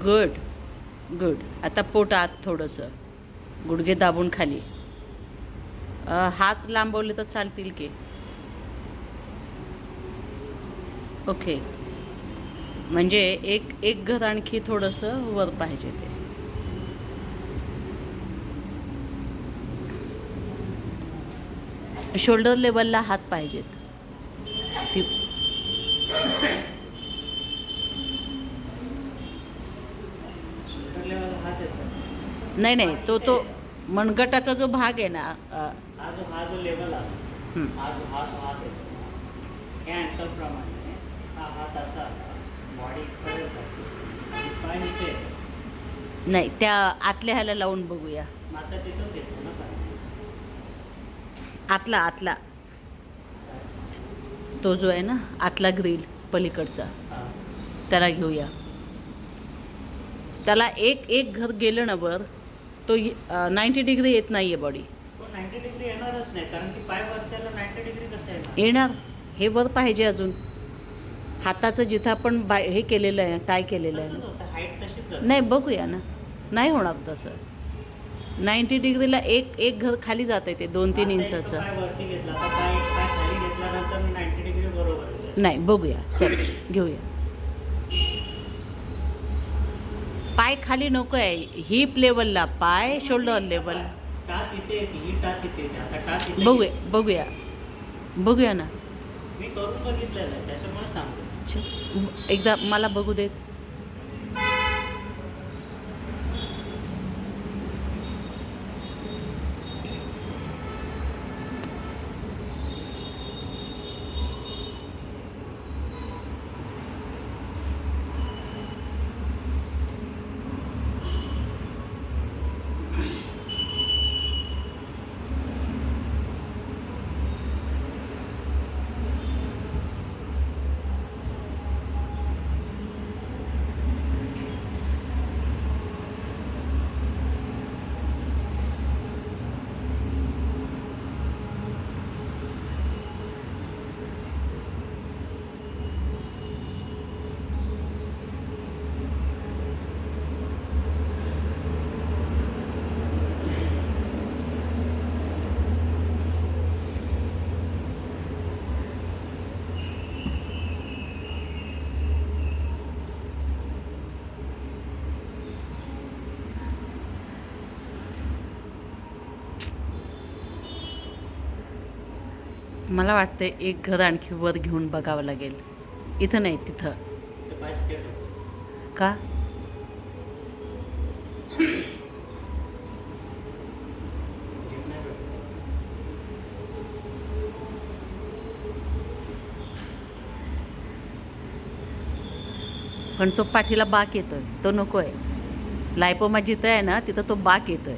Good good. आता पोट आत थोडंसं, गुडघे दाबून खाली. हात लांबवले तर चालतील की. ओके. म्हणजे एक एक घर आणखी थोडंसं वर पाहिजे ते. शोल्डर लेवलला हात पाहिजेत. ती नाही नाही, तो मनगटाचा जो भाग आहे ना, हा जो लेवल आहे, हा जो हात येतो या अँकल प्रमाणे हा हात असा आला, बॉडी परत आणि पाय इथे येतो. नाही, त्या आतल्या ह्याला लावून बघूया. मग आता तिथंच येतो ना पाय. आतला आतला तो जो आहे ना, आतला ग्रिल पलीकडचा, हां. त्याला घेऊया. त्याला एक एक घर गेलं ना वर, तो 90 डिग्री येत नाही आहे बॉडी. तो 90 डिग्री येणारच नाही, कारण की पाय वर त्याला 90 डिग्री कसं येणार? येणार. हे वर पाहिजे अजून. हाताचं जिथं आपण हे केलेलं आहे, टाय केलेलं आहे तसंच ना. होतं, हाईट तशीच जाते. नाही, बघूया ना. नाही होणार तसं. 90 डिग्रीला एक एक घर खाली जातं आहे ते 2-3 आता एक इंचाचं. पाय वरती घेतला, आता पाय खाली घेतल्यानंतर 90 डिग्री बरोबर आहे. नाही, बघूया. चल घेऊया. पाय खाली नको आहे, हिप लेवलला पाय, शोल्डर लेवल. टाच इथे येते, ही टाच इथे येते. आता टाच इथे बघूया घेतली. बघूया बघूया ना. मी करून बघितलेलं आहे, त्याच्यामुळे सांगतो. एकदा मला बघू देत. मला वाटतं एक घर आणखी वर घेऊन बघावं लागेल. इथं नाही, तिथं. ते पाय स्ट्रेट होतं. का? Grip नाही भेटत. पण तो पाठीला बाक येतोय, तो नको आहे. लायपोमा जिथं आहे ना, तिथं तो बाक येतोय.